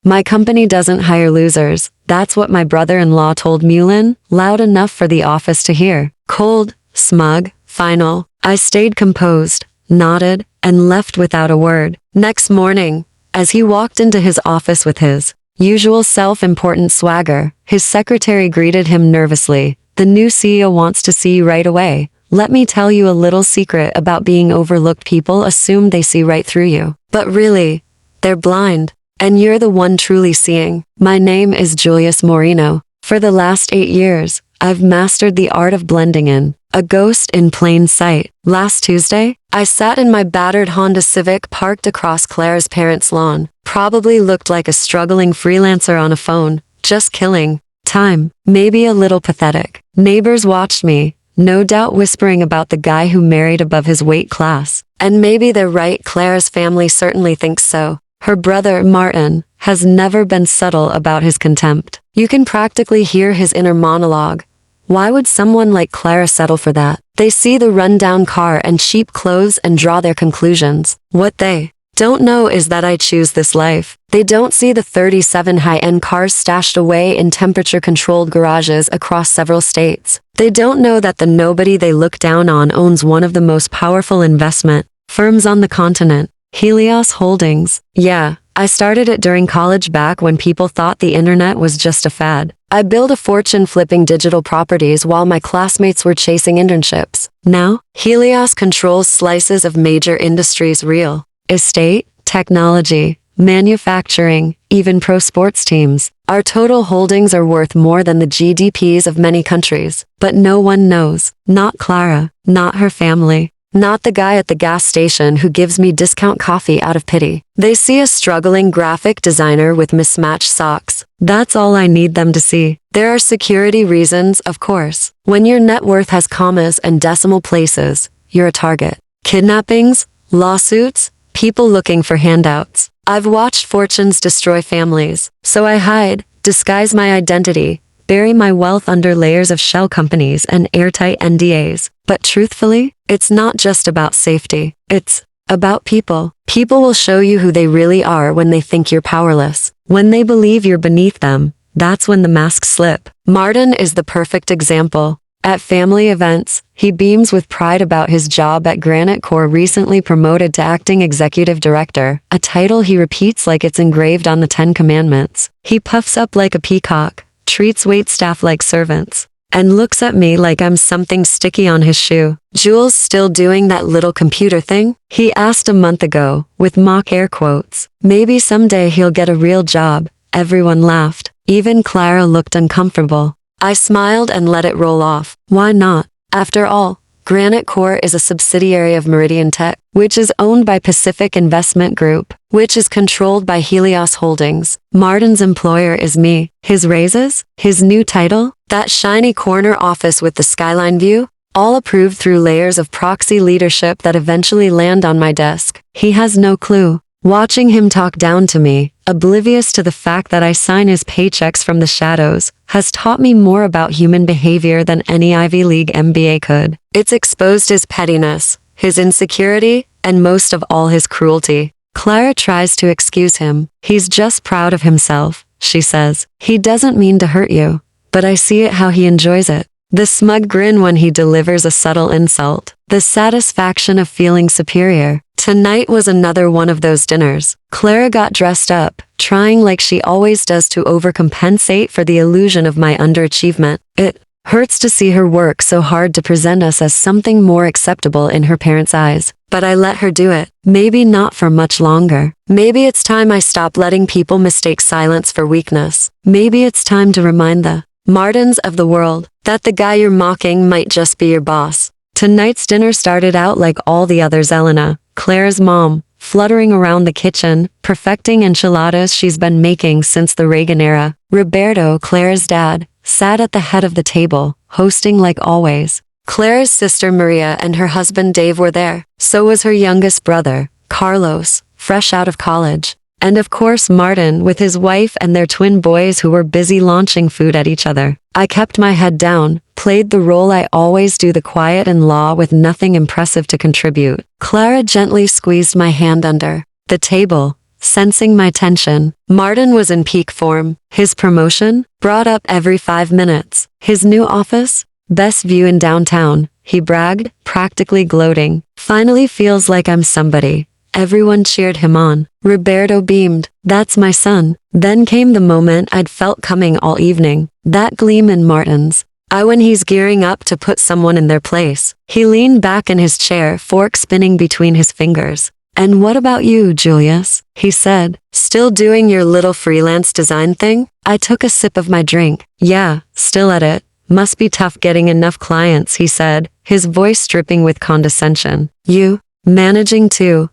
My company doesn't hire losers. That's what my brother-in-law told Mulin, loud enough for the office to hear. Cold, smug, final. I stayed composed, nodded, and left without a word. Next morning, as he walked into his office with his usual self-important swagger, his secretary greeted him nervously. The new CEO wants to see you right away. Let me tell you a little secret about being overlooked. People assume they see right through you. But really, they're blind. And you're the one truly seeing. My name is Julius Moreno. For the last 8 years, I've mastered the art of blending in, a ghost in plain sight. Last Tuesday, I sat in my battered Honda Civic parked across Clara's parents' lawn. Probably looked like a struggling freelancer on a phone, just killing time. Maybe a little pathetic. Neighbors watched me, no doubt whispering about the guy who married above his weight class. And maybe they're right, Clara's family certainly thinks so. Her brother, Martin, has never been subtle about his contempt. You can practically hear his inner monologue. Why would someone like Clara settle for that? They see the rundown car and cheap clothes and draw their conclusions. What they don't know is that I choose this life. They don't see the 37 high-end cars stashed away in temperature-controlled garages across several states. They don't know that the nobody they look down on owns one of the most powerful investment firms on the continent. Helios Holdings. Yeah, I started it during college back when people thought the internet was just a fad. I built a fortune flipping digital properties while my classmates were chasing internships. Now, Helios controls slices of major industries: real estate, technology, manufacturing, even pro sports teams. Our total holdings are worth more than the GDPs of many countries. But no one knows. Not Clara, not her family. Not the guy at the gas station who gives me discount coffee out of pity. They see a struggling graphic designer with mismatched socks. That's all I need them to see. There are security reasons, of course. When your net worth has commas and decimal places, you're a target. Kidnappings, lawsuits, people looking for handouts. I've watched fortunes destroy families, so I hide, disguise my identity, bury my wealth under layers of shell companies and airtight NDAs. But truthfully, it's not just about safety. It's about people. People will show you who they really are when they think you're powerless. When they believe you're beneath them, that's when the masks slip. Martin is the perfect example. At family events, he beams with pride about his job at Granite Corp, recently promoted to acting executive director, a title he repeats like it's engraved on the 10 Commandments. He puffs up like a peacock, treats waitstaff like servants, and looks at me like I'm something sticky on his shoe. Jules still doing that little computer thing? He asked a month ago, with mock air quotes. Maybe someday he'll get a real job. Everyone laughed. Even Clara looked uncomfortable. I smiled and let it roll off. Why not? After all, Granite Corp is a subsidiary of Meridian Tech, which is owned by Pacific Investment Group, which is controlled by Helios Holdings. Martin's employer is me. His raises? His new title? That shiny corner office with the skyline view? All approved through layers of proxy leadership that eventually land on my desk. He has no clue. Watching him talk down to me, oblivious to the fact that I sign his paychecks from the shadows, has taught me more about human behavior than any Ivy League MBA could. It's exposed his pettiness, his insecurity, and most of all his cruelty. Clara tries to excuse him. He's just proud of himself, she says. He doesn't mean to hurt you, but I see it how he enjoys it. The smug grin when he delivers a subtle insult. The satisfaction of feeling superior. Tonight was another one of those dinners. Clara got dressed up, trying like she always does to overcompensate for the illusion of my underachievement. It hurts to see her work so hard to present us as something more acceptable in her parents' eyes. But I let her do it. Maybe not for much longer. Maybe it's time I stop letting people mistake silence for weakness. Maybe it's time to remind the Martins of the world that the guy you're mocking might just be your boss. Tonight's dinner started out like all the others. Elena, Clara's mom, fluttering around the kitchen, perfecting enchiladas she's been making since the Reagan era. Roberto, Clara's dad, sat at the head of the table, hosting like always. Clara's sister Maria and her husband Dave were there. So was her youngest brother, Carlos, fresh out of college. And of course Martin with his wife and their twin boys who were busy launching food at each other. I kept my head down, played the role I always do, the quiet-in-law with nothing impressive to contribute. Clara gently squeezed my hand under the table, sensing my tension. Martin was in peak form. His promotion? Brought up every 5 minutes. His new office? Best view in downtown, he bragged, practically gloating. Finally feels like I'm somebody. Everyone cheered him on. Roberto beamed. That's my son. Then came the moment I'd felt coming all evening. That gleam in Martin's eye when he's gearing up to put someone in their place. He leaned back in his chair, fork spinning between his fingers. And what about you, Julius? He said. Still doing your little freelance design thing? I took a sip of my drink. Yeah, still at it. Must be tough getting enough clients, he said, his voice dripping with condescension. You? Managing to,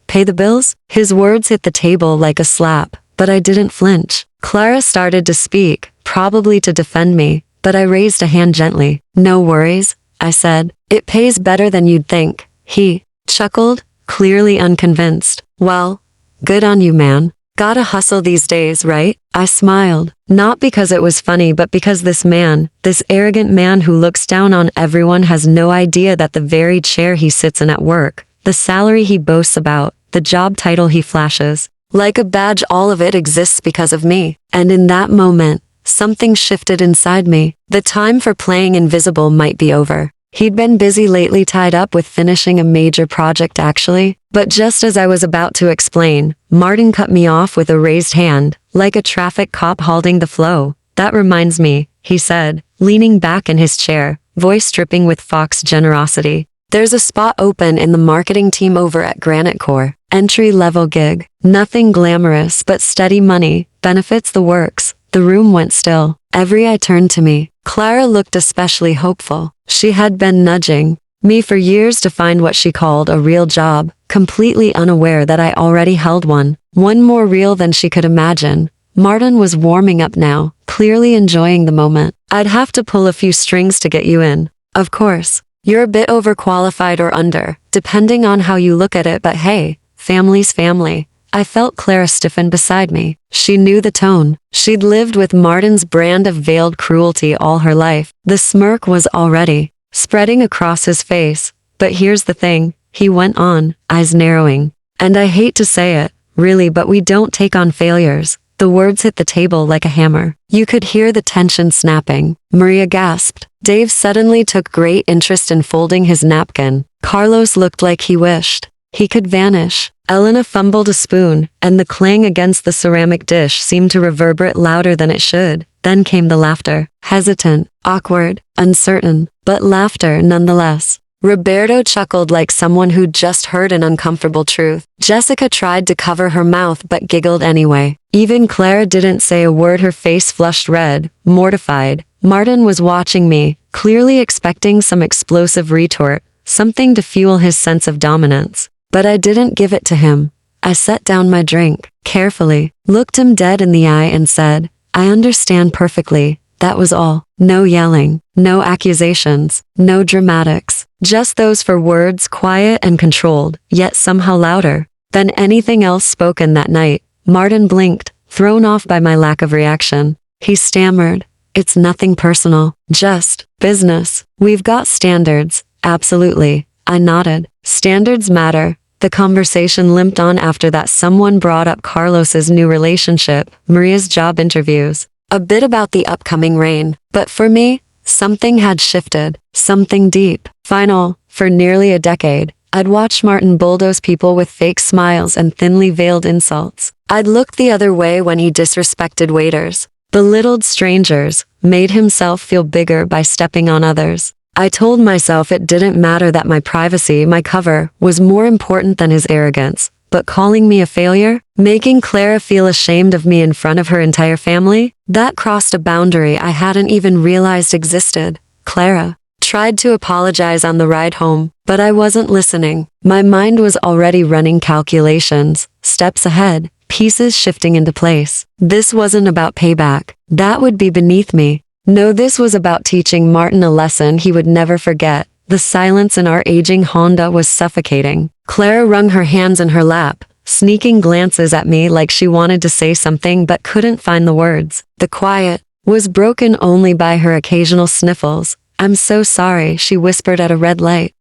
pay the bills? His words hit the table like a slap, but I didn't flinch. Clara started to speak, probably to defend me, but I raised a hand gently. No worries, I said. It pays better than you'd think. He chuckled, clearly unconvinced. Well, good on you, man. Gotta hustle these days, right? I smiled. Not because it was funny, but because this arrogant man who looks down on everyone has no idea that the very chair he sits in at work, the salary he boasts about, the job title he flashes, like a badge, all of it exists because of me. And in that moment, something shifted inside me. The time for playing invisible might be over. He'd been busy lately, tied up with finishing a major project actually. But just as I was about to explain, Martin cut me off with a raised hand, like a traffic cop halting the flow. That reminds me, he said, leaning back in his chair, voice dripping with fox generosity. There's a spot open in the marketing team over at Granite Core. Entry-level gig. Nothing glamorous, but steady money, benefits, the works. The room went still. Every eye turned to me. Clara looked especially hopeful. She had been nudging me for years to find what she called a real job, completely unaware that I already held one more real than she could imagine. Martin was warming up now, clearly enjoying the moment. I'd have to pull a few strings to get you in. Of course. You're a bit overqualified or under, depending on how you look at it, but hey, family's family. I felt Clara stiffen beside me. She knew the tone. She'd lived with Martin's brand of veiled cruelty all her life. The smirk was already spreading across his face. But here's the thing, he went on, eyes narrowing. And I hate to say it, really, but we don't take on failures. The words hit the table like a hammer. You could hear the tension snapping. Maria gasped. Dave suddenly took great interest in folding his napkin. Carlos looked like he wished he could vanish. Elena fumbled a spoon, and the clang against the ceramic dish seemed to reverberate louder than it should. Then came the laughter. Hesitant, awkward, uncertain, but laughter nonetheless. Roberto chuckled like someone who'd just heard an uncomfortable truth. Jessica tried to cover her mouth but giggled anyway. Even Clara didn't say a word, her face flushed red, mortified. Martin was watching me, clearly expecting some explosive retort, something to fuel his sense of dominance. But I didn't give it to him. I set down my drink, carefully, looked him dead in the eye and said, I understand perfectly. That was all. No yelling, no accusations, no dramatics. Just those four words, quiet and controlled, yet somehow louder than anything else spoken that night. Martin blinked, thrown off by my lack of reaction. He stammered, It's nothing personal, just business. We've got standards, absolutely. I nodded. Standards matter. The conversation limped on after that. Someone brought up Carlos's new relationship, Maria's job interviews, a bit about the upcoming rain. But for me, something had shifted, something deep. For nearly a decade, I'd watched Martin bulldoze people with fake smiles and thinly veiled insults. I'd looked the other way when he disrespected waiters, belittled strangers, made himself feel bigger by stepping on others. I told myself it didn't matter, that my privacy, my cover, was more important than his arrogance. But calling me a failure, making Clara feel ashamed of me in front of her entire family, that crossed a boundary I hadn't even realized existed. Clara tried to apologize on the ride home, but I wasn't listening. My mind was already running calculations, steps ahead, pieces shifting into place. This wasn't about payback. That would be beneath me. No, this was about teaching Martin a lesson he would never forget. The silence in our aging Honda was suffocating. Clara wrung her hands in her lap, sneaking glances at me like she wanted to say something but couldn't find the words. The quiet was broken only by her occasional sniffles. I'm so sorry, she whispered at a red light.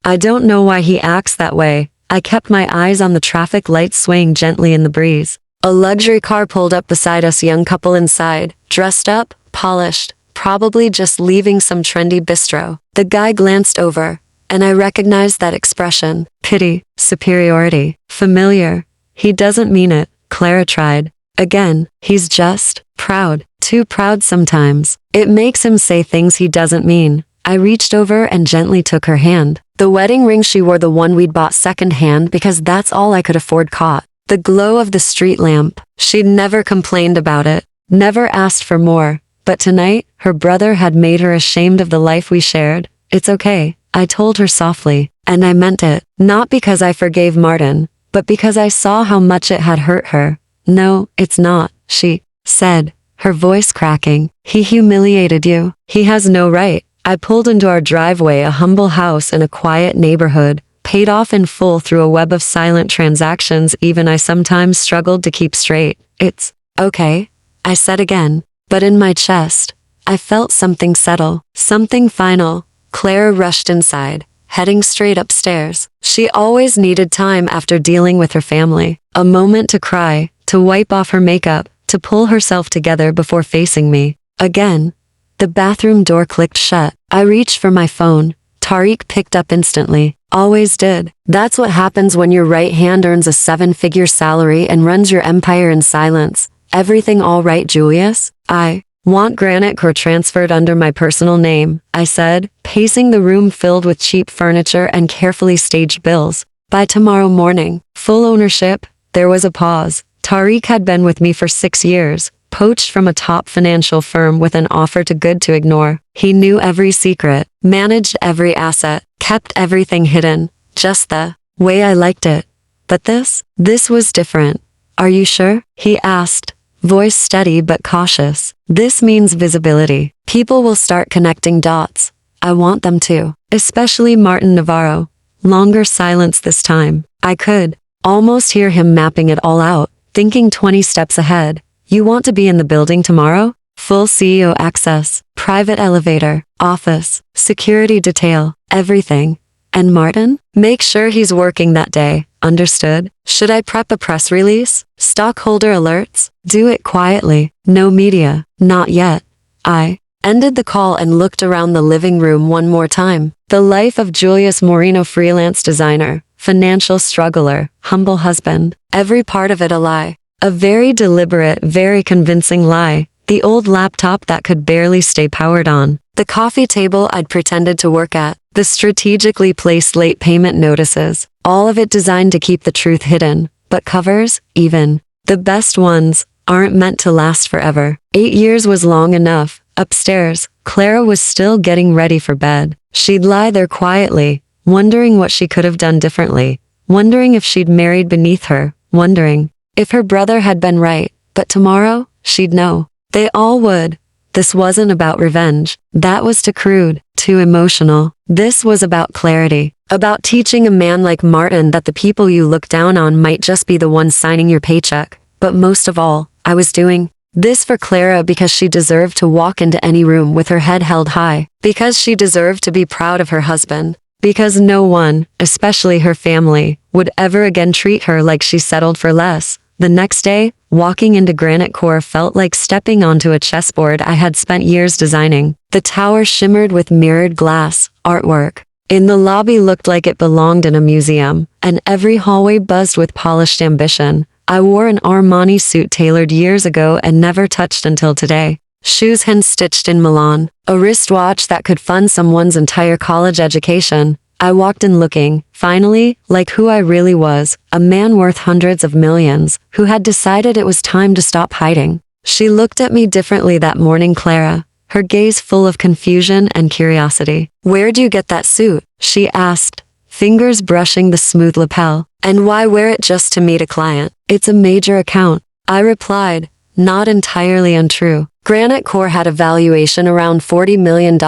I don't know why he acts that way. I kept my eyes on the traffic lights swaying gently in the breeze. A luxury car pulled up beside us, young couple inside, dressed up, polished, probably just leaving some trendy bistro. The guy glanced over, and I recognized that expression. Pity, superiority, familiar. He doesn't mean it, Clara tried. Again, he's just proud, too proud sometimes. It makes him say things he doesn't mean. I reached over and gently took her hand. The wedding ring she wore, the one we'd bought secondhand because that's all I could afford, caught the glow of the street lamp. She'd never complained about it, never asked for more. But tonight, her brother had made her ashamed of the life we shared. It's okay, I told her softly, and I meant it. Not because I forgave Martin, but because I saw how much it had hurt her. No, it's not, she said, her voice cracking. He humiliated you. He has no right. I pulled into our driveway, a humble house in a quiet neighborhood, paid off in full through a web of silent transactions even I sometimes struggled to keep straight. It's okay, I said again, but in my chest, I felt something settle, something final. Clara rushed inside, heading straight upstairs. She always needed time after dealing with her family, a moment to cry, to wipe off her makeup, to pull herself together before facing me. Again, the bathroom door clicked shut. I reached for my phone. Tariq picked up instantly. Always did. That's what happens when your right hand earns a 7-figure salary and runs your empire in silence. Everything all right, Julius? I want granite core transferred under my personal name, I said, pacing the room filled with cheap furniture and carefully staged bills. By tomorrow morning. Full ownership. There was a pause. Tariq had been with me for 6 years, poached from a top financial firm with an offer too good to ignore. He knew every secret, managed every asset, kept everything hidden, just the way I liked it. But this was different. Are you sure? He asked, voice steady but cautious. This means visibility. People will start connecting dots. I want them to, especially Martin Navarro. Longer silence this time. I could almost hear him mapping it all out, thinking 20 steps ahead. You want to be in the building tomorrow? Full CEO access, private elevator, office, security detail, everything. And Martin? Make sure he's working that day. Understood? Should I prep a press release? Stockholder alerts? Do it quietly. No media. Not yet. I ended the call and looked around the living room one more time. The life of Julius Moreno, freelance designer, financial struggler, humble husband. Every part of it a lie. A very deliberate, very convincing lie. The old laptop that could barely stay powered on. The coffee table I'd pretended to work at. The strategically placed late payment notices. All of it designed to keep the truth hidden. But covers, even the best ones, aren't meant to last forever. 8 years was long enough. Upstairs, Clara was still getting ready for bed. She'd lie there quietly, wondering what she could have done differently. Wondering if she'd married beneath her. Wondering if her brother had been right. But tomorrow, she'd know. They all would. This wasn't about revenge. That was too crude, too emotional. This was about clarity. About teaching a man like Martin that the people you look down on might just be the ones signing your paycheck. But most of all, I was doing this for Clara because she deserved to walk into any room with her head held high. Because she deserved to be proud of her husband. Because no one, especially her family, would ever again treat her like she settled for less. The next day, walking into Granite Core felt like stepping onto a chessboard I had spent years designing. The tower shimmered with mirrored glass, artwork. In the lobby looked like it belonged in a museum, and every hallway buzzed with polished ambition. I wore an Armani suit tailored years ago and never touched until today. Shoes hand-stitched in Milan, a wristwatch that could fund someone's entire college education. I walked in looking, finally, like who I really was, a man worth hundreds of millions, who had decided it was time to stop hiding. She looked at me differently that morning, Clara, her gaze full of confusion and curiosity. Where'd you get that suit? She asked, fingers brushing the smooth lapel. And why wear it just to meet a client? It's a major account. I replied, not entirely untrue. Granite Core had a valuation around $40 million.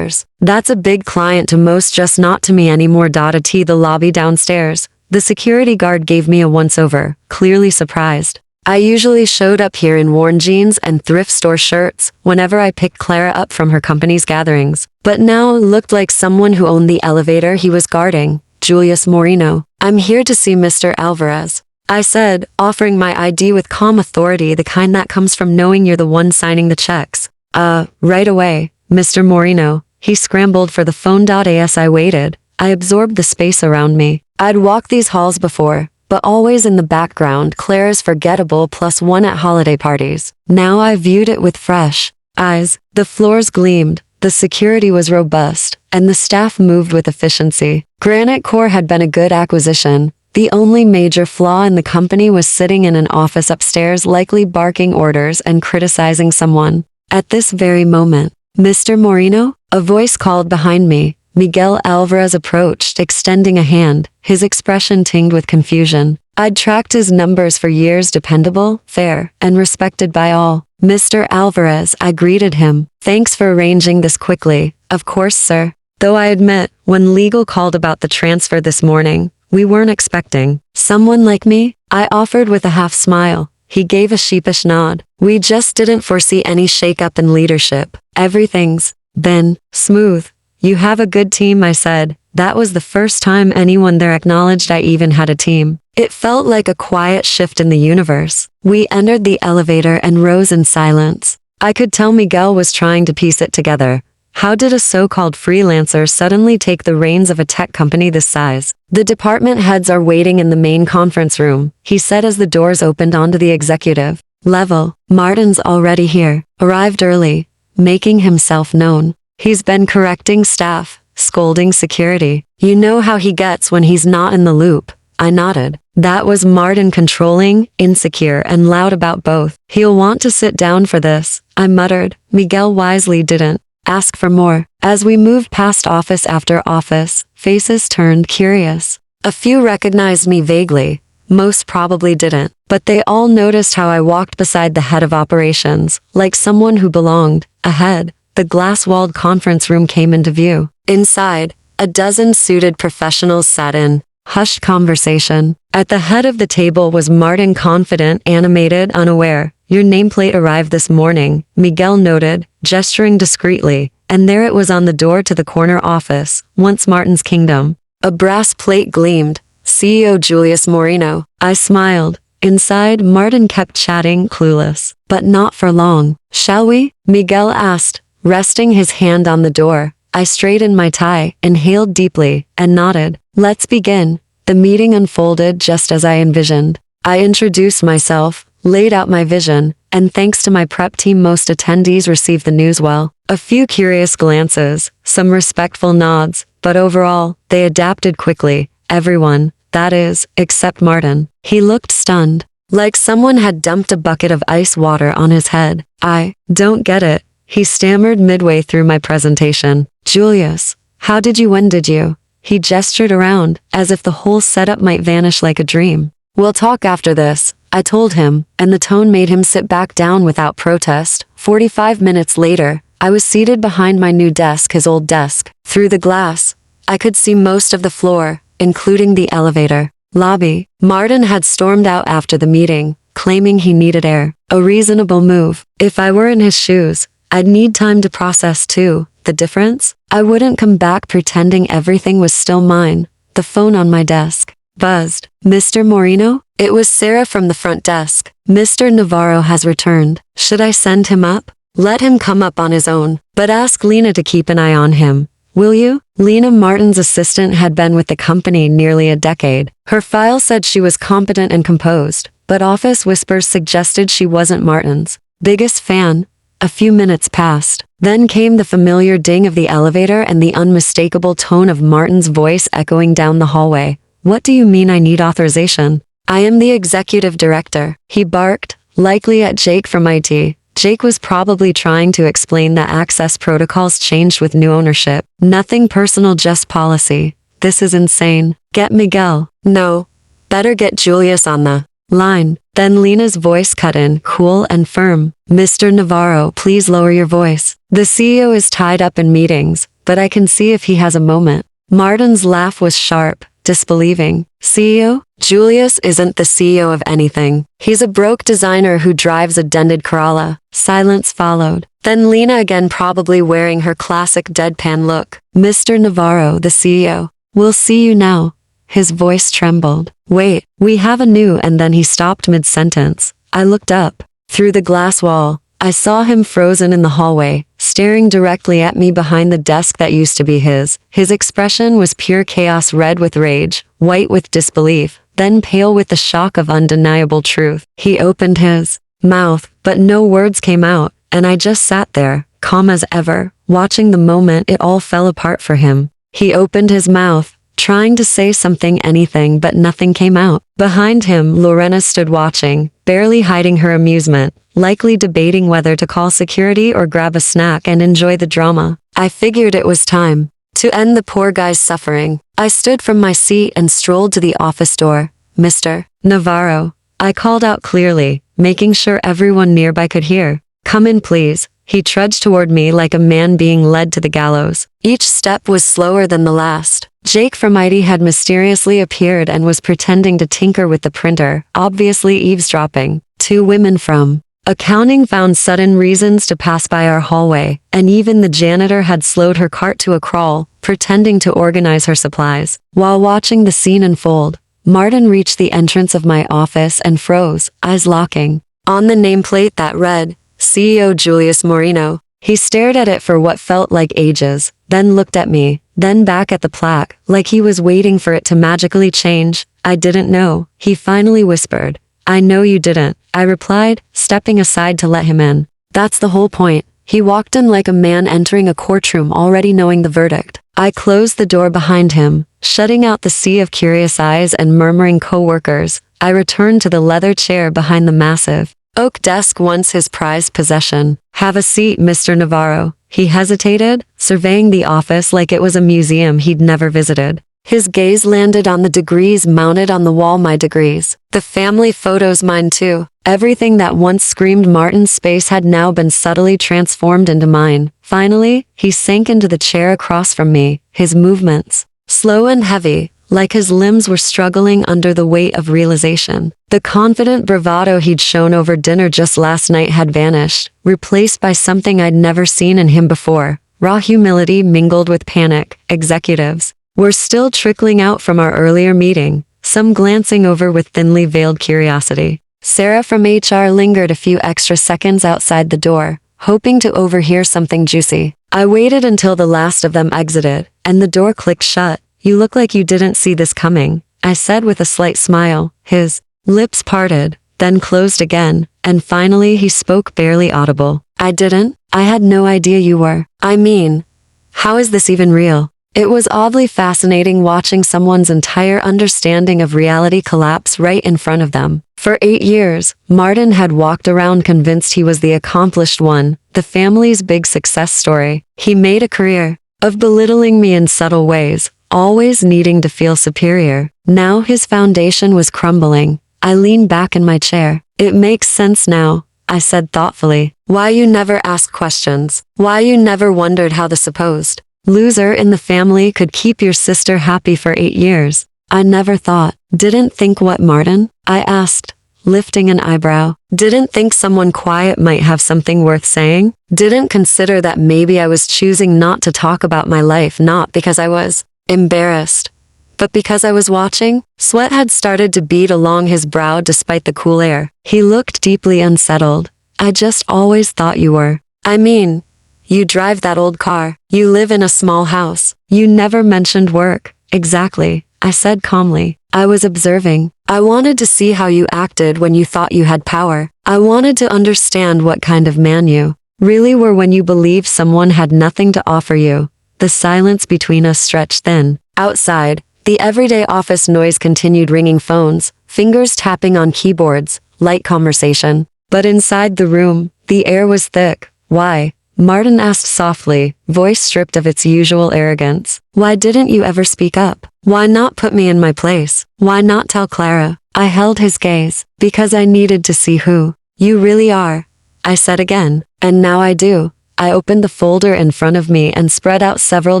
That's a big client to most, just not to me anymore. The lobby downstairs. The security guard gave me a once-over, clearly surprised. I usually showed up here in worn jeans and thrift store shirts whenever I picked Clara up from her company's gatherings. But now it looked like someone who owned the elevator he was guarding, Julius Moreno. I'm here to see Mr. Alvarez, I said, offering my ID with calm authority, the kind that comes from knowing you're the one signing the checks. Right away, Mr. Moreno. He scrambled for the phone. As I waited, I absorbed the space around me. I'd walked these halls before, but always in the background, Claire's forgettable +1 at holiday parties. Now I viewed it with fresh eyes. The floors gleamed, the security was robust, and the staff moved with efficiency. Granite Core had been a good acquisition. The only major flaw in the company was sitting in an office upstairs, likely barking orders and criticizing someone. At this very moment, Mr. Moreno? A voice called behind me. Miguel Alvarez approached, extending a hand, his expression tinged with confusion. I'd tracked his numbers for years, dependable, fair, and respected by all. Mr. Alvarez, I greeted him. Thanks for arranging this quickly. Of course, sir. Though I admit, when legal called about the transfer this morning, we weren't expecting someone like me, I offered with a half smile. He gave a sheepish nod. We just didn't foresee any shake-up in leadership. Everything's been smooth. You have a good team, I said. That was the first time anyone there acknowledged I even had a team. It felt like a quiet shift in the universe. We entered the elevator and rose in silence. I could tell Miguel was trying to piece it together. How did a so-called freelancer suddenly take the reins of a tech company this size? The department heads are waiting in the main conference room, he said as the doors opened onto the executive level. Martin's already here, arrived early, making himself known. He's been correcting staff, scolding security. You know how he gets when he's not in the loop. I nodded. That was Martin, controlling, insecure, and loud about both. He'll want to sit down for this, I muttered. Miguel wisely didn't ask for more. As we moved past office after office, faces turned curious. A few recognized me vaguely. Most probably didn't, but they all noticed how I walked beside the head of operations, like someone who belonged. Ahead, the glass-walled conference room came into view. Inside, a dozen suited professionals sat in hushed conversation. At the head of the table was Martin, confident, animated, unaware. Your nameplate arrived this morning, Miguel noted, gesturing discreetly, and there it was on the door to the corner office, once Martin's kingdom. A brass plate gleamed. CEO Julius Moreno. I smiled. Inside, Martin kept chatting, clueless. But not for long. Shall we? Miguel asked, resting his hand on the door. I straightened my tie, inhaled deeply, and nodded. Let's begin. The meeting unfolded just as I envisioned. I introduced myself, laid out my vision, and thanks to my prep team, most attendees received the news well. A few curious glances, some respectful nods, but overall, they adapted quickly. Everyone, that is, except Martin. He looked stunned, like someone had dumped a bucket of ice water on his head. I don't get it, he stammered midway through my presentation. Julius, how did you? When did you? He gestured around, as if the whole setup might vanish like a dream. We'll talk after this, I told him, and the tone made him sit back down without protest. 45 minutes later, I was seated behind my new desk, his old desk. Through the glass, I could see most of the floor, including the elevator lobby. Martin had stormed out after the meeting, claiming he needed air. A reasonable move. If I were in his shoes, I'd need time to process too. The difference? I wouldn't come back pretending everything was still mine. The phone on my desk buzzed. Mr. Moreno? It was Sarah from the front desk. Mr. Navarro has returned. Should I send him up? Let him come up on his own, but ask Lena to keep an eye on him. Will you? Lena, Martin's assistant, had been with the company nearly a decade. Her file said she was competent and composed, but office whispers suggested she wasn't Martin's biggest fan. A few minutes passed. Then came the familiar ding of the elevator and the unmistakable tone of Martin's voice echoing down the hallway. What do you mean I need authorization? I am the executive director, he barked, likely at Jake from IT. Jake was probably trying to explain that access protocols changed with new ownership. Nothing personal, just policy. This is insane. Get Miguel. No. Better get Julius on the line. Then Lena's voice cut in, cool and firm. Mr. Navarro, please lower your voice. The CEO is tied up in meetings, but I can see if he has a moment. Martin's laugh was sharp, disbelieving. CEO? Julius isn't the CEO of anything. He's a broke designer who drives a dented Corolla. Silence followed. Then Lena again, probably wearing her classic deadpan look. Mr. Navarro, the CEO. We'll see you now. His voice trembled. Wait, we have a new, and then he stopped mid-sentence. I looked up. Through the glass wall, I saw him frozen in the hallway, staring directly at me behind the desk that used to be his. His expression was pure chaos, red with rage, white with disbelief, then pale with the shock of undeniable truth. He opened his mouth, but no words came out, and I just sat there, calm as ever, watching the moment it all fell apart for him. He opened his mouth, trying to say something, anything, but nothing came out. Behind him, Lorena stood watching, barely hiding her amusement, likely debating whether to call security or grab a snack and enjoy the drama. I figured it was time to end the poor guy's suffering. I stood from my seat and strolled to the office door. Mr. Navarro, I called out clearly, making sure everyone nearby could hear. Come in, please. He trudged toward me like a man being led to the gallows. Each step was slower than the last. Jake from IT had mysteriously appeared and was pretending to tinker with the printer, obviously eavesdropping. 2 women from accounting found sudden reasons to pass by our hallway, and even the janitor had slowed her cart to a crawl, pretending to organize her supplies. While watching the scene unfold, Martin reached the entrance of my office and froze, eyes locking on the nameplate that read, CEO Julius Moreno. He stared at it for what felt like ages, then looked at me, then back at the plaque, like he was waiting for it to magically change. I didn't know, he finally whispered. I know you didn't, I replied, stepping aside to let him in. That's the whole point. He walked in like a man entering a courtroom already knowing the verdict. I closed the door behind him, shutting out the sea of curious eyes and murmuring co-workers. I returned to the leather chair behind the massive oak desk, once his prized possession. Have a seat, Mr. Navarro. He hesitated, surveying the office like it was a museum he'd never visited. His gaze landed on the degrees mounted on the wall. My degrees. The family photos, mine too. Everything that once screamed Martin's space had now been subtly transformed into mine. Finally, he sank into the chair across from me, his movements slow and heavy, like his limbs were struggling under the weight of realization. The confident bravado he'd shown over dinner just last night had vanished, replaced by something I'd never seen in him before. Raw humility mingled with panic. Executives were still trickling out from our earlier meeting, some glancing over with thinly veiled curiosity. Sarah from HR lingered a few extra seconds outside the door, hoping to overhear something juicy. I waited until the last of them exited, and the door clicked shut. You look like you didn't see this coming, I said with a slight smile. His lips parted, then closed again, and finally he spoke, barely audible. I didn't. I had no idea you were. I mean, how is this even real? It was oddly fascinating watching someone's entire understanding of reality collapse right in front of them. For 8 years, Martin had walked around convinced he was the accomplished one, the family's big success story. He made a career of belittling me in subtle ways, always needing to feel superior. Now his foundation was crumbling. I leaned back in my chair. It makes sense now, I said thoughtfully. Why you never asked questions. Why you never wondered how the supposed loser in the family could keep your sister happy for 8 years. I never thought. Didn't think what, Martin? I asked, lifting an eyebrow. Didn't think someone quiet might have something worth saying? Didn't consider that maybe I was choosing not to talk about my life, not because I was embarrassed, but because I was watching? Sweat had started to bead along his brow despite the cool air. He looked deeply unsettled. I just always thought you were. I mean, you drive that old car. You live in a small house. You never mentioned work. Exactly, I said calmly. I was observing. I wanted to see how you acted when you thought you had power. I wanted to understand what kind of man you really were when you believed someone had nothing to offer you. The silence between us stretched thin. Outside, the everyday office noise continued, ringing phones, fingers tapping on keyboards, light conversation. But inside the room, the air was thick. Why? Martin asked softly, voice stripped of its usual arrogance. Why didn't you ever speak up? Why not put me in my place? Why not tell Clara? I held his gaze. Because I needed to see who you really are, I said again. And now I do. I opened the folder in front of me and spread out several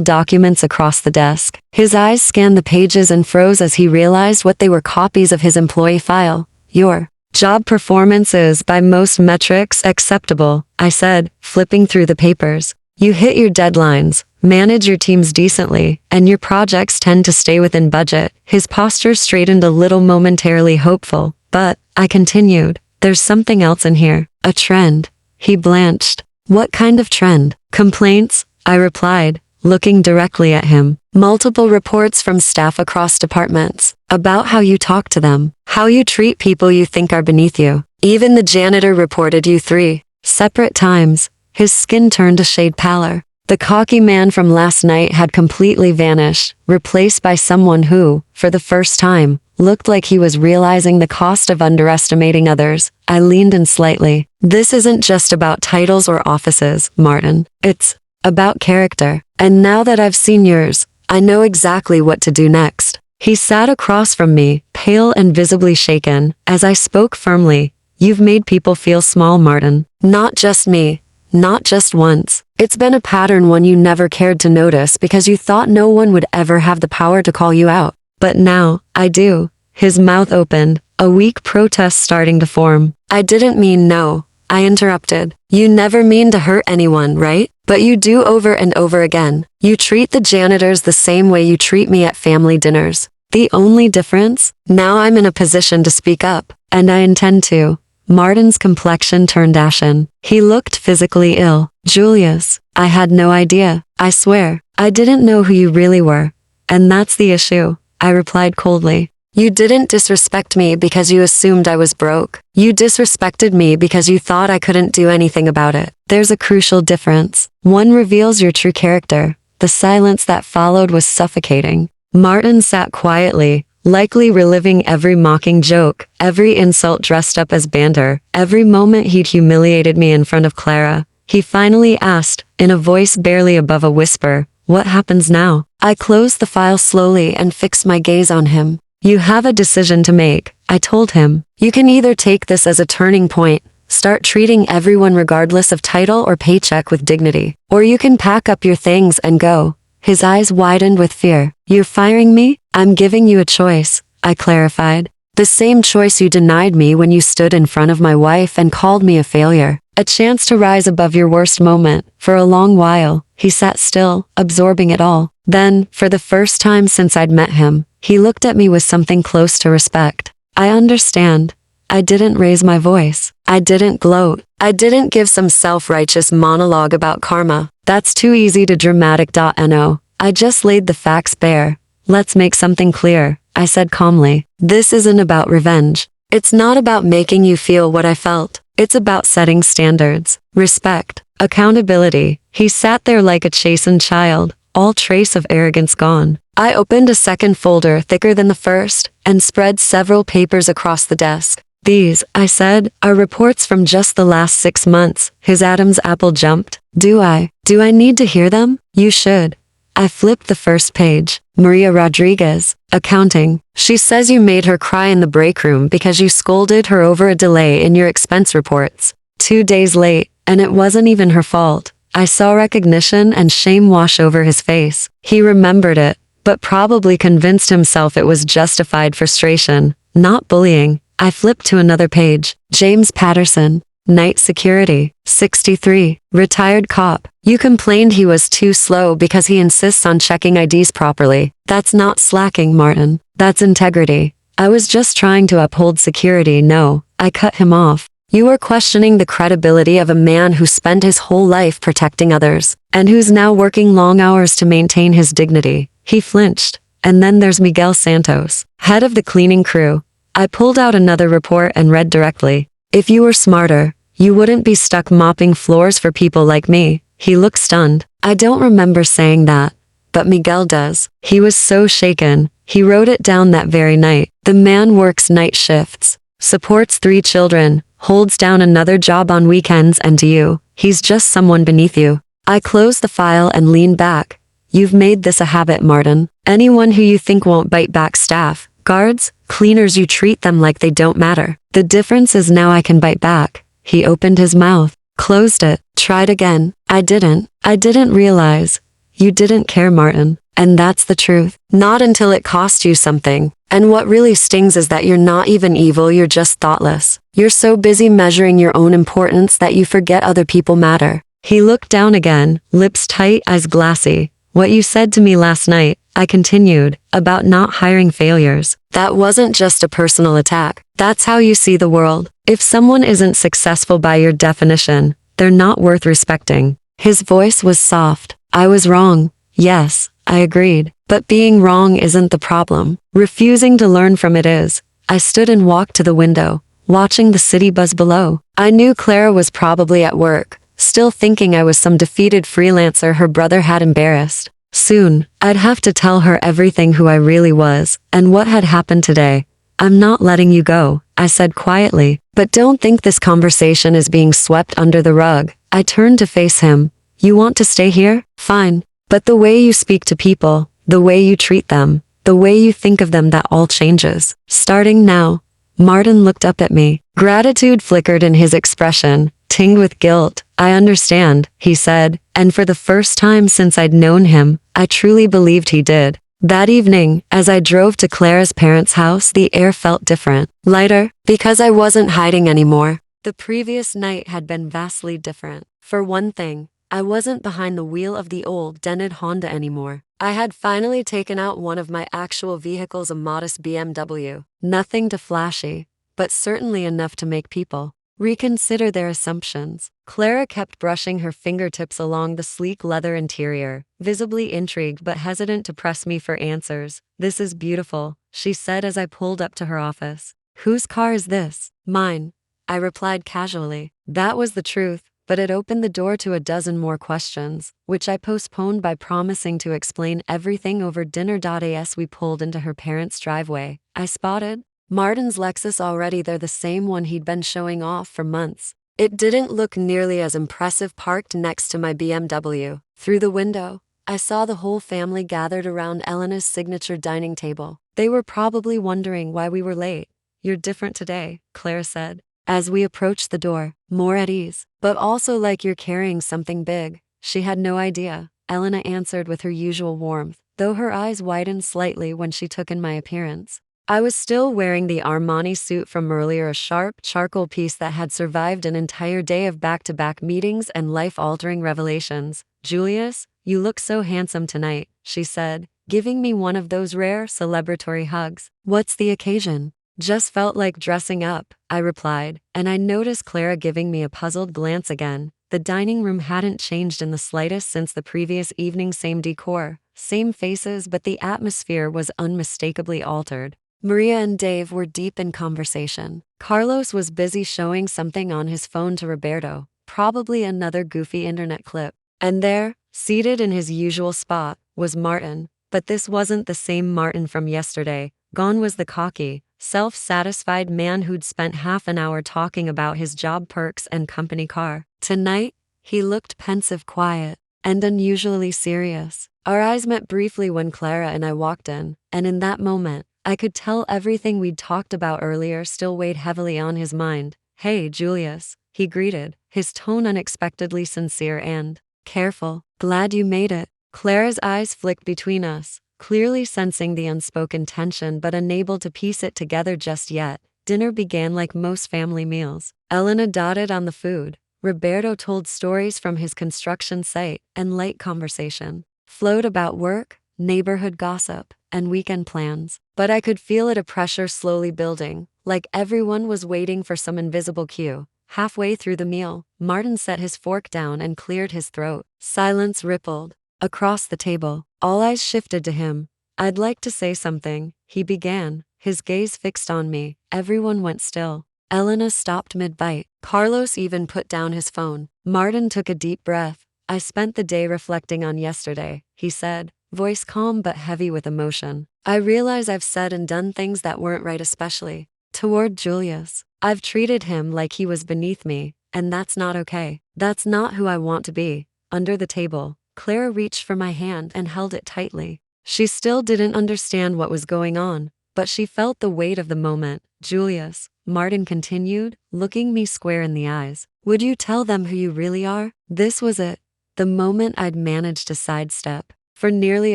documents across the desk. His eyes scanned the pages and froze as he realized what they were: copies of his employee file. Your job performance is, by most metrics, acceptable, I said, flipping through the papers. You hit your deadlines, manage your teams decently, and your projects tend to stay within budget. His posture straightened a little, momentarily hopeful. But, I continued, there's something else in here. A trend. He blanched. What kind of trend? Complaints? I replied, looking directly at him. Multiple reports from staff across departments. About how you talk to them. How you treat people you think are beneath you. Even the janitor reported you 3 separate times. His skin turned a shade paler. The cocky man from last night had completely vanished, replaced by someone who, for the first time, looked like he was realizing the cost of underestimating others. I leaned in slightly. This isn't just about titles or offices, Martin. It's about character. And now that I've seen yours, I know exactly what to do next. He sat across from me, pale and visibly shaken, as I spoke firmly. You've made people feel small, Martin. Not just me. Not just once. It's been a pattern, one you never cared to notice because you thought no one would ever have the power to call you out. But now, I do. His mouth opened, a weak protest starting to form. I didn't mean no. I interrupted. You never mean to hurt anyone, right? But you do over and over again. You treat the janitors the same way you treat me at family dinners. The only difference? Now I'm in a position to speak up. And I intend to. Martin's complexion turned ashen. He looked physically ill. Julius, I had no idea. I swear, I didn't know who you really were. And that's the issue, I replied coldly. You didn't disrespect me because you assumed I was broke. You disrespected me because you thought I couldn't do anything about it. There's a crucial difference. One reveals your true character. The silence that followed was suffocating. Martin sat quietly, likely reliving every mocking joke, every insult dressed up as banter, every moment he'd humiliated me in front of Clara. He finally asked, in a voice barely above a whisper, "What happens now?" I closed the file slowly and fixed my gaze on him. You have a decision to make, I told him. You can either take this as a turning point, start treating everyone regardless of title or paycheck with dignity, or you can pack up your things and go. His eyes widened with fear. You're firing me? I'm giving you a choice, I clarified. The same choice you denied me when you stood in front of my wife and called me a failure. A chance to rise above your worst moment. For a long while, he sat still, absorbing it all. Then, for the first time since I'd met him, he looked at me with something close to respect. I understand. I didn't raise my voice. I didn't gloat. I didn't give some self-righteous monologue about karma. That's too easy to dramatic.no. I just laid the facts bare. Let's make something clear, I said calmly. This isn't about revenge. It's not about making you feel what I felt. It's about setting standards, respect, accountability. He sat there like a chastened child, all trace of arrogance gone. I opened a second folder thicker than the first and spread several papers across the desk. These, I said, are reports from just the last 6 months. His Adam's apple jumped. Do I need to hear them? You should. I flipped the first page. Maria Rodriguez, accounting. She says you made her cry in the break room because you scolded her over a delay in your expense reports. 2 days late, and it wasn't even her fault. I saw recognition and shame wash over his face. He remembered it, but probably convinced himself it was justified frustration, not bullying. I flipped to another page. James Patterson, night security, 63, retired cop. You complained he was too slow because he insists on checking IDs properly. That's not slacking, Martin. That's integrity. I was just trying to uphold security. No, I cut him off. You are questioning the credibility of a man who spent his whole life protecting others, and who's now working long hours to maintain his dignity. He flinched. And then there's Miguel Santos, head of the cleaning crew. I pulled out another report and read directly. If you were smarter, you wouldn't be stuck mopping floors for people like me. He looked stunned. I don't remember saying that, but Miguel does. He was so shaken. He wrote it down that very night. The man works night shifts, supports 3 children, holds down another job on weekends, and to you, he's just someone beneath you. I closed the file and leaned back. You've made this a habit, Martin. Anyone who you think won't bite back, staff, guards, cleaners, you treat them like they don't matter. The difference is now I can bite back. He opened his mouth, closed it, tried again. I didn't realize. You didn't care, Martin. And that's the truth. Not until it cost you something. And what really stings is that you're not even evil, you're just thoughtless. You're so busy measuring your own importance that you forget other people matter. He looked down again, lips tight, eyes glassy. What you said to me last night, I continued, about not hiring failures. That wasn't just a personal attack. That's how you see the world. If someone isn't successful by your definition, they're not worth respecting. His voice was soft. I was wrong. Yes, I agreed. But being wrong isn't the problem. Refusing to learn from it is. I stood and walked to the window, watching the city buzz below. I knew Clara was probably at work, still thinking I was some defeated freelancer her brother had embarrassed. Soon, I'd have to tell her everything who I really was, and what had happened today. I'm not letting you go, I said quietly, but don't think this conversation is being swept under the rug. I turned to face him. You want to stay here? Fine. But the way you speak to people, the way you treat them, the way you think of them, that all changes. Starting now. Martin looked up at me. Gratitude flickered in his expression, tinged with guilt. I understand, he said, and for the first time since I'd known him, I truly believed he did. That evening, as I drove to Clara's parents' house, the air felt different, lighter, because I wasn't hiding anymore. The previous night had been vastly different. For one thing, I wasn't behind the wheel of the old, dented Honda anymore. I had finally taken out one of my actual vehicles, a modest BMW. Nothing too flashy, but certainly enough to make people reconsider their assumptions. Clara kept brushing her fingertips along the sleek leather interior, visibly intrigued but hesitant to press me for answers. This is beautiful, she said as I pulled up to her office. Whose car is this? Mine, I replied casually. That was the truth, but it opened the door to a dozen more questions, which I postponed by promising to explain everything over dinner. As we pulled into her parents' driveway, I spotted Martin's Lexus already there, the same one he'd been showing off for months. It didn't look nearly as impressive parked next to my BMW. Through the window, I saw the whole family gathered around Elena's signature dining table. They were probably wondering why we were late. You're different today, Claire said, as we approached the door, more at ease, but also like you're carrying something big. She had no idea, Elena answered with her usual warmth, though her eyes widened slightly when she took in my appearance. I was still wearing the Armani suit from earlier, a sharp, charcoal piece that had survived an entire day of back-to-back meetings and life-altering revelations. Julius, you look so handsome tonight, she said, giving me one of those rare, celebratory hugs. What's the occasion? Just felt like dressing up, I replied, and I noticed Clara giving me a puzzled glance again. The dining room hadn't changed in the slightest since the previous evening. Same decor, same faces, but the atmosphere was unmistakably altered. Maria and Dave were deep in conversation. Carlos was busy showing something on his phone to Roberto, probably another goofy internet clip. And there, seated in his usual spot, was Martin. But this wasn't the same Martin from yesterday. Gone was the cocky, self-satisfied man who'd spent half an hour talking about his job perks and company car. Tonight, he looked pensive, quiet, and unusually serious. Our eyes met briefly when Clara and I walked in, and in that moment, I could tell everything we'd talked about earlier still weighed heavily on his mind. Hey, Julius, he greeted, his tone unexpectedly sincere and careful. Glad you made it. Clara's eyes flicked between us, clearly sensing the unspoken tension but unable to piece it together just yet. Dinner began like most family meals. Elena dotted on the food. Roberto told stories from his construction site, and light conversation flowed about work, neighborhood gossip, and weekend plans. But I could feel a pressure slowly building, like everyone was waiting for some invisible cue. Halfway through the meal, Martin set his fork down and cleared his throat. Silence rippled across the table. All eyes shifted to him. I'd like to say something, he began, his gaze fixed on me. Everyone went still. Elena stopped mid-bite. Carlos even put down his phone. Martin took a deep breath. I spent the day reflecting on yesterday, he said, voice calm but heavy with emotion. I realize I've said and done things that weren't right, especially toward Julius. I've treated him like he was beneath me, and that's not okay. That's not who I want to be. Under the table, Clara reached for my hand and held it tightly. She still didn't understand what was going on, but she felt the weight of the moment. Julius, Martin continued, looking me square in the eyes. Would you tell them who you really are? This was it. The moment I'd managed to sidestep. For nearly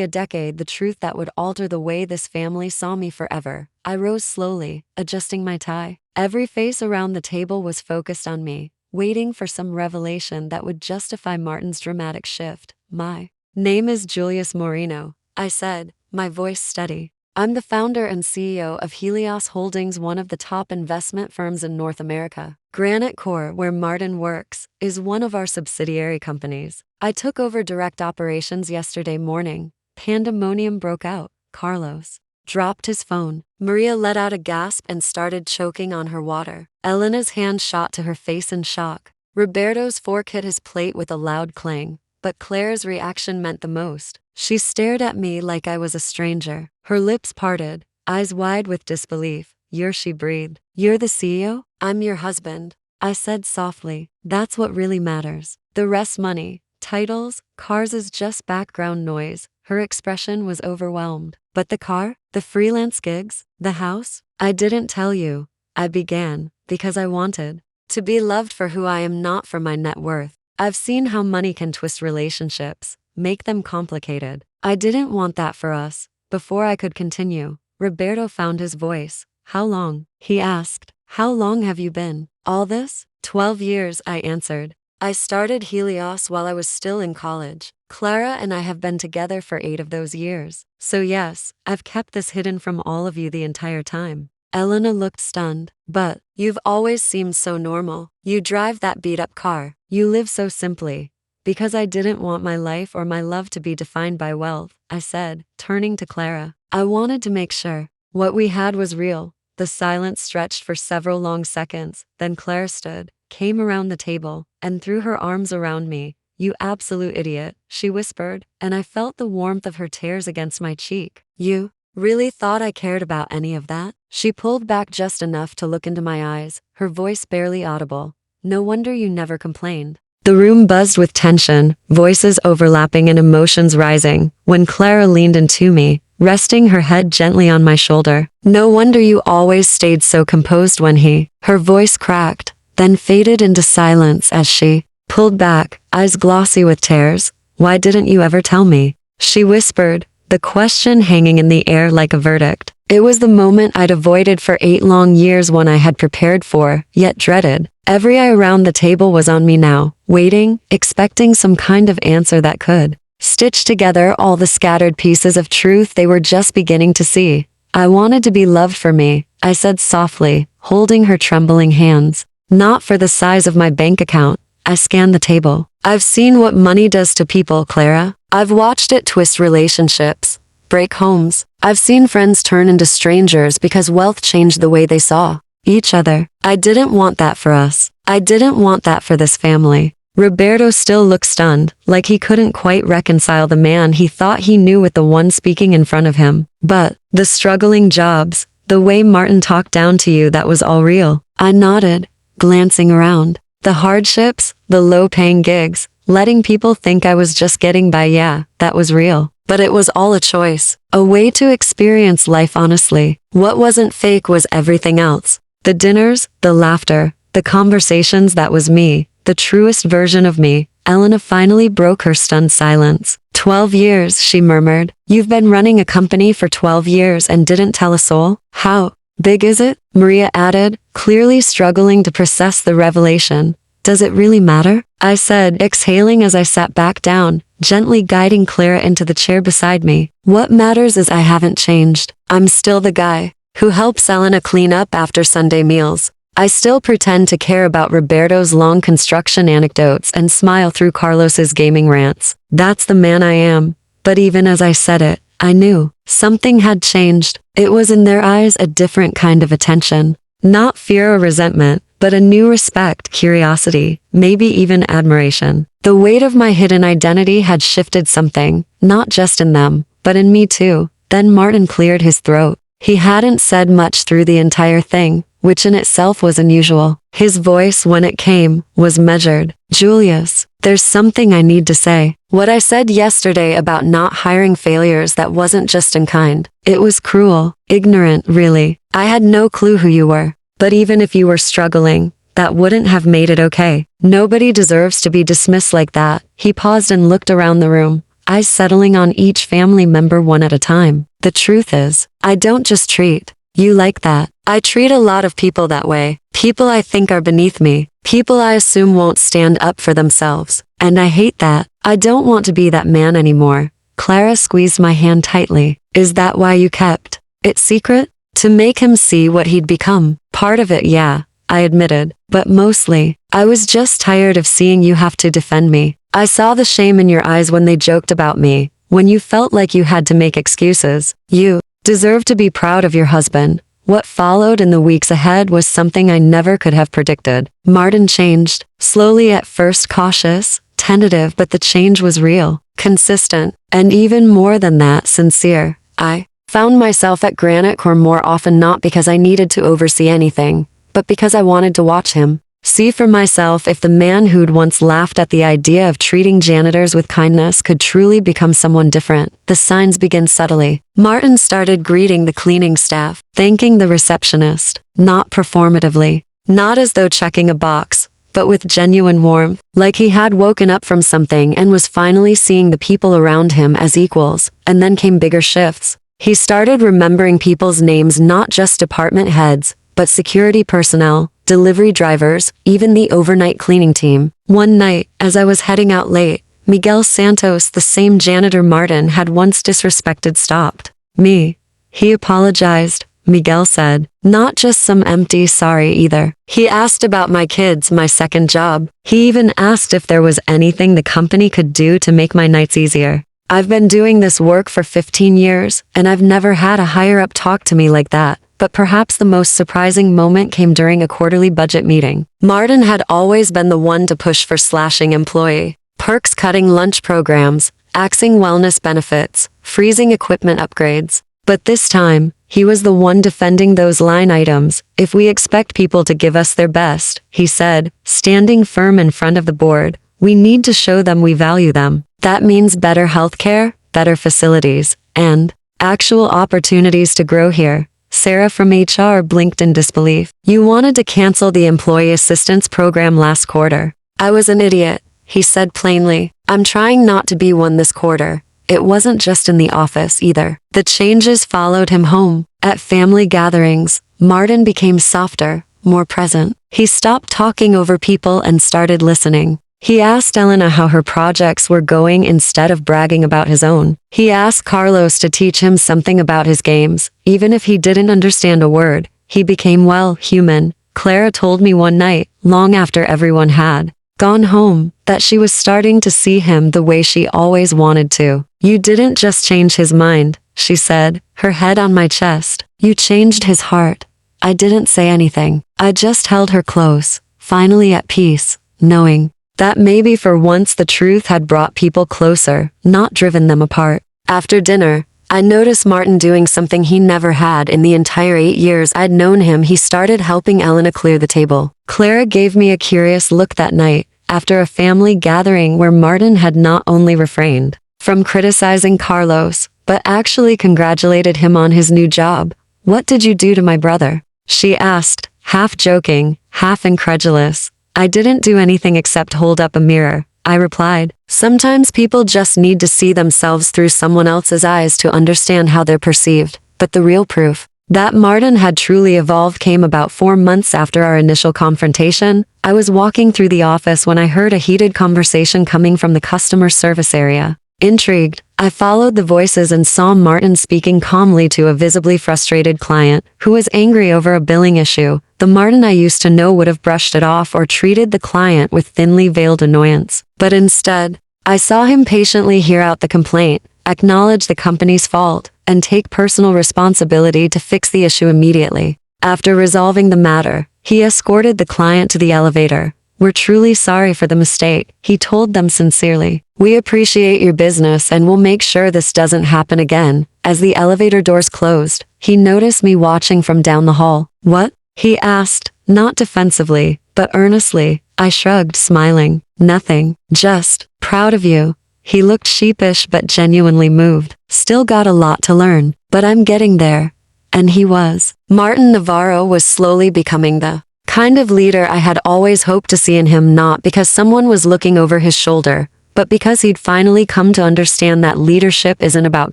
a decade, the truth that would alter the way this family saw me forever. I rose slowly, adjusting my tie. Every face around the table was focused on me. waiting for some revelation that would justify Martin's dramatic shift. My name is Julius Moreno, I said, my voice steady. I'm the founder and CEO of Helios Holdings, one of the top investment firms in North America. Granite Core, where Martin works, is one of our subsidiary companies. I took over direct operations yesterday morning. Pandemonium broke out. Carlos dropped his phone. Maria let out a gasp and started choking on her water. Elena's hand shot to her face in shock. Roberto's fork hit his plate with a loud clang, but Claire's reaction meant the most. She stared at me like I was a stranger. Her lips parted, eyes wide with disbelief. She breathed. You're the CEO? I'm your husband, I said softly. That's what really matters. The rest, money, titles, cars, is just background noise. Her expression was overwhelmed. But the car? The freelance gigs? The house? I didn't tell you, I began, because I wanted to be loved for who I am, not for my net worth. I've seen how money can twist relationships, make them complicated. I didn't want that for us. Before I could continue, Roberto found his voice. How long? He asked. How long have you been? All this? 12 years, I answered. I started Helios while I was still in college. Clara and I have been together for 8 of those years. So yes, I've kept this hidden from all of you the entire time. Elena looked stunned. But you've always seemed so normal. You drive that beat-up car. You live so simply. Because I didn't want my life or my love to be defined by wealth, I said, turning to Clara. I wanted to make sure what we had was real. The silence stretched for several long seconds. Then Clara stood, came around the table, and threw her arms around me. You absolute idiot, she whispered, and I felt the warmth of her tears against my cheek. You really thought I cared about any of that? She pulled back just enough to look into my eyes, her voice barely audible. No wonder you never complained. The room buzzed with tension, voices overlapping and emotions rising, when Clara leaned into me, resting her head gently on my shoulder. No wonder you always stayed so composed when he... Her voice cracked, then faded into silence as she pulled back, eyes glossy with tears. Why didn't you ever tell me? She whispered, the question hanging in the air like a verdict. It was the moment I'd avoided for 8 long years, one I had prepared for, yet dreaded. Every eye around the table was on me now, waiting, expecting some kind of answer that could stitch together all the scattered pieces of truth they were just beginning to see. I wanted to be loved for me, I said softly, holding her trembling hands. Not for the size of my bank account. I scanned the table. I've seen what money does to people, Clara. I've watched it twist relationships, break homes. I've seen friends turn into strangers because wealth changed the way they saw each other. I didn't want that for us. I didn't want that for this family. Roberto still looked stunned, like he couldn't quite reconcile the man he thought he knew with the one speaking in front of him. But the struggling jobs, the way Martin talked down to you, that was all real. I nodded, glancing around. The hardships, the low-paying gigs, letting people think I was just getting by, yeah, that was real. But it was all a choice, a way to experience life honestly. What wasn't fake was everything else. The dinners, the laughter, the conversations, that was me, the truest version of me. Elena finally broke her stunned silence. 12 years, she murmured. You've been running a company for 12 years and didn't tell a soul? How big is it? Maria added, clearly struggling to process the revelation. Does it really matter? I said, exhaling as I sat back down, gently guiding Clara into the chair beside me. What matters is I haven't changed. I'm still the guy who helps Elena clean up after Sunday meals. I still pretend to care about Roberto's long construction anecdotes and smile through Carlos's gaming rants. That's the man I am. But even as I said it, I knew something had changed. It was in their eyes, a different kind of attention. Not fear or resentment, but a new respect, curiosity, maybe even admiration. The weight of my hidden identity had shifted something, not just in them, but in me too. Then Martin cleared his throat. He hadn't said much through the entire thing, which in itself was unusual. His voice, when it came, was measured. Julius, there's something I need to say. What I said yesterday about not hiring failures, that wasn't just unkind. It was cruel, ignorant, really. I had no clue who you were. But even if you were struggling, that wouldn't have made it okay. Nobody deserves to be dismissed like that. He paused and looked around the room, eyes settling on each family member one at a time. The truth is, I don't just treat You like that? I treat a lot of people that way. People I think are beneath me. People I assume won't stand up for themselves. And I hate that. I don't want to be that man anymore. Clara squeezed my hand tightly. Is that why you kept it secret? To make him see what he'd become. Part of it, yeah, I admitted. But mostly, I was just tired of seeing you have to defend me. I saw the shame in your eyes when they joked about me, when you felt like you had to make excuses. You deserve to be proud of your husband. What followed in the weeks ahead was something I never could have predicted. Martin changed, slowly at first cautious, tentative, but the change was real, consistent, and even more than that, sincere. I found myself at Granite Core more often not because I needed to oversee anything, but because I wanted to watch him. See for myself if the man who'd once laughed at the idea of treating janitors with kindness could truly become someone different. The signs began subtly. Martin started greeting the cleaning staff, thanking the receptionist, not performatively, not as though checking a box, but with genuine warmth, like he had woken up from something and was finally seeing the people around him as equals. And then came bigger shifts. He started remembering people's names, not just department heads, but security personnel, delivery drivers, even the overnight cleaning team. One night, as I was heading out late, Miguel Santos, the same janitor Martin had once disrespected, stopped me. He apologized, Miguel said. Not just some empty sorry either. He asked about my kids, my second job. He even asked if there was anything the company could do to make my nights easier. I've been doing this work for 15 years, and I've never had a higher-up talk to me like that. But perhaps the most surprising moment came during a quarterly budget meeting. Martin had always been the one to push for slashing employee perks, cutting lunch programs, axing wellness benefits, freezing equipment upgrades. But this time, he was the one defending those line items. If we expect people to give us their best, he said, standing firm in front of the board, we need to show them we value them. That means better healthcare, better facilities, and actual opportunities to grow here. Sarah from HR blinked in disbelief. You wanted to cancel the employee assistance program last quarter. I was an idiot, he said plainly. I'm trying not to be one this quarter. It wasn't just in the office either. The changes followed him home. At family gatherings, Martin became softer, more present. He stopped talking over people and started listening. He asked Elena how her projects were going instead of bragging about his own. He asked Carlos to teach him something about his games, even if he didn't understand a word. He became, well, human. Clara told me one night, long after everyone had gone home, that she was starting to see him the way she always wanted to. You didn't just change his mind, she said, her head on my chest. You changed his heart. I didn't say anything. I just held her close, finally at peace, knowing that maybe for once the truth had brought people closer, not driven them apart. After dinner, I noticed Martin doing something he never had in the entire 8 years I'd known him. He started helping Elena clear the table. Clara gave me a curious look that night, after a family gathering where Martin had not only refrained from criticizing Carlos, but actually congratulated him on his new job. What did you do to my brother? She asked, half joking, half incredulous. I didn't do anything except hold up a mirror, I replied. Sometimes people just need to see themselves through someone else's eyes to understand how they're perceived. But the real proof that Martin had truly evolved came about 4 months after our initial confrontation. I was walking through the office when I heard a heated conversation coming from the customer service area. Intrigued, I followed the voices and saw Martin speaking calmly to a visibly frustrated client who was angry over a billing issue. The Martin I used to know would have brushed it off or treated the client with thinly veiled annoyance. But instead, I saw him patiently hear out the complaint, acknowledge the company's fault, and take personal responsibility to fix the issue immediately. After resolving the matter, he escorted the client to the elevator. We're truly sorry for the mistake, he told them sincerely. We appreciate your business and will make sure this doesn't happen again. As the elevator doors closed, he noticed me watching from down the hall. What? He asked, not defensively, but earnestly. I shrugged, smiling. Nothing. Just proud of you. He looked sheepish but genuinely moved. Still got a lot to learn, but I'm getting there. And he was. Martin Navarro was slowly becoming the kind of leader I had always hoped to see in him, not because someone was looking over his shoulder, but because he'd finally come to understand that leadership isn't about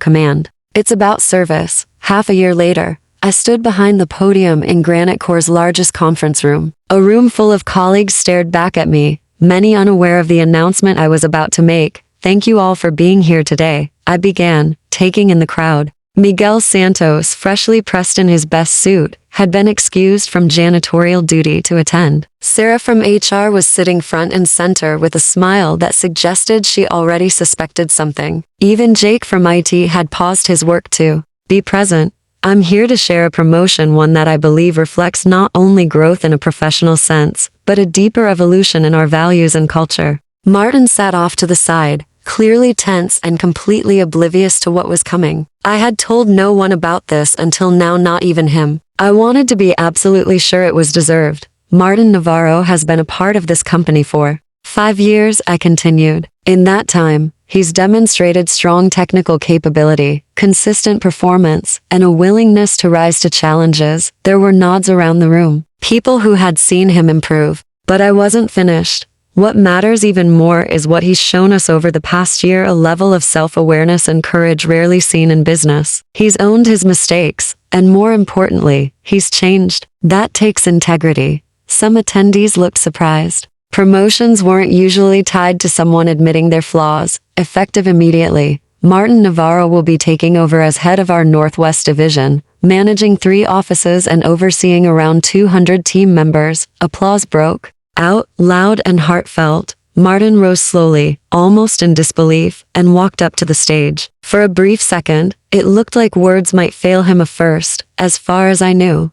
command. It's about service. Half a year later, I stood behind the podium in Granite Core's largest conference room. A room full of colleagues stared back at me, many unaware of the announcement I was about to make. Thank you all for being here today, I began, taking in the crowd. Miguel Santos, freshly pressed in his best suit, had been excused from janitorial duty to attend. Sarah from HR was sitting front and center with a smile that suggested she already suspected something. Even Jake from IT had paused his work to be present. I'm here to share a promotion, one that I believe reflects not only growth in a professional sense, but a deeper evolution in our values and culture. Martin sat off to the side, clearly tense and completely oblivious to what was coming. I had told no one about this until now, not even him. I wanted to be absolutely sure it was deserved. Martin Navarro has been a part of this company for 5 years, I continued. In that time, he's demonstrated strong technical capability, consistent performance, and a willingness to rise to challenges. There were nods around the room. People who had seen him improve. But I wasn't finished. What matters even more is what he's shown us over the past year, a level of self-awareness and courage rarely seen in business. He's owned his mistakes, and more importantly, he's changed. That takes integrity. Some attendees looked surprised. Promotions weren't usually tied to someone admitting their flaws. Effective immediately, Martin Navarro will be taking over as head of our Northwest Division, managing 3 offices and overseeing around 200 team members. Applause broke out, loud and heartfelt. Martin rose slowly, almost in disbelief, and walked up to the stage. For a brief second, it looked like words might fail him. First, as far as I knew,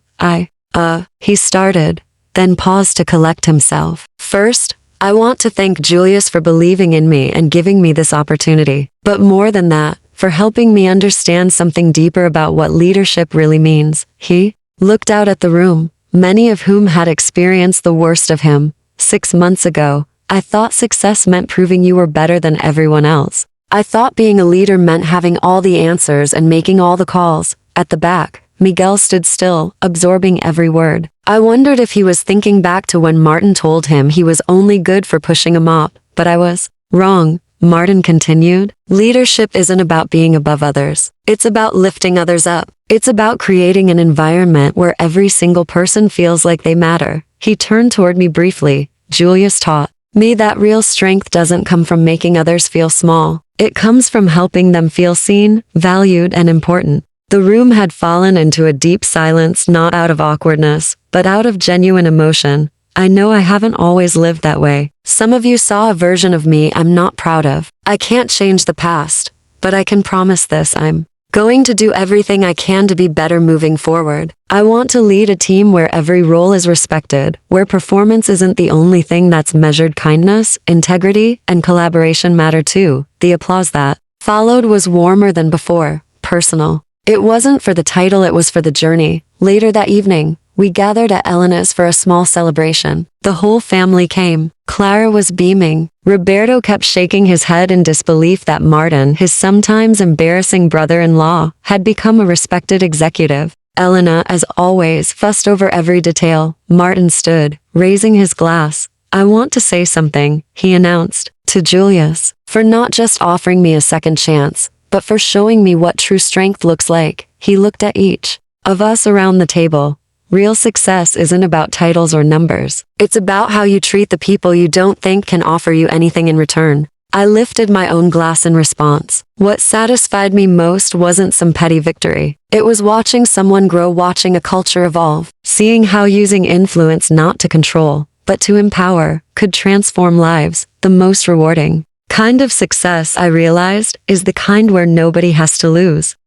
he started, then paused to collect himself. First, I want to thank Julius for believing in me and giving me this opportunity. But more than that, for helping me understand something deeper about what leadership really means. He looked out at the room, many of whom had experienced the worst of him. 6 months ago, I thought success meant proving you were better than everyone else. I thought being a leader meant having all the answers and making all the calls. At the back, Miguel stood still, absorbing every word. I wondered if he was thinking back to when Martin told him he was only good for pushing a mop, but I was wrong. Martin continued. Leadership isn't about being above others. It's about lifting others up. It's about creating an environment where every single person feels like they matter. He turned toward me briefly. Julius taught me that real strength doesn't come from making others feel small. It comes from helping them feel seen, valued, and important. The room had fallen into a deep silence, not out of awkwardness, but out of genuine emotion. I know I haven't always lived that way. Some of you saw a version of me I'm not proud of. I can't change the past, but I can promise this: I'm going to do everything I can to be better moving forward. I want to lead a team where every role is respected, where performance isn't the only thing that's measured. Kindness, integrity, and collaboration matter too. The applause that followed was warmer than before, personal. It wasn't for the title, it was for the journey. Later that evening, we gathered at Elena's for a small celebration. The whole family came. Clara was beaming. Roberto kept shaking his head in disbelief that Martin, his sometimes embarrassing brother-in-law, had become a respected executive. Elena, as always, fussed over every detail. Martin stood, raising his glass. I want to say something, he announced, to Julius, for not just offering me a second chance, but for showing me what true strength looks like. He looked at each of us around the table. Real success isn't about titles or numbers. It's about how you treat the people you don't think can offer you anything in return. I lifted my own glass in response. What satisfied me most wasn't some petty victory. It was watching someone grow, watching a culture evolve, seeing how using influence not to control, but to empower, could transform lives. The most rewarding kind of success, I realized, is the kind where nobody has to lose.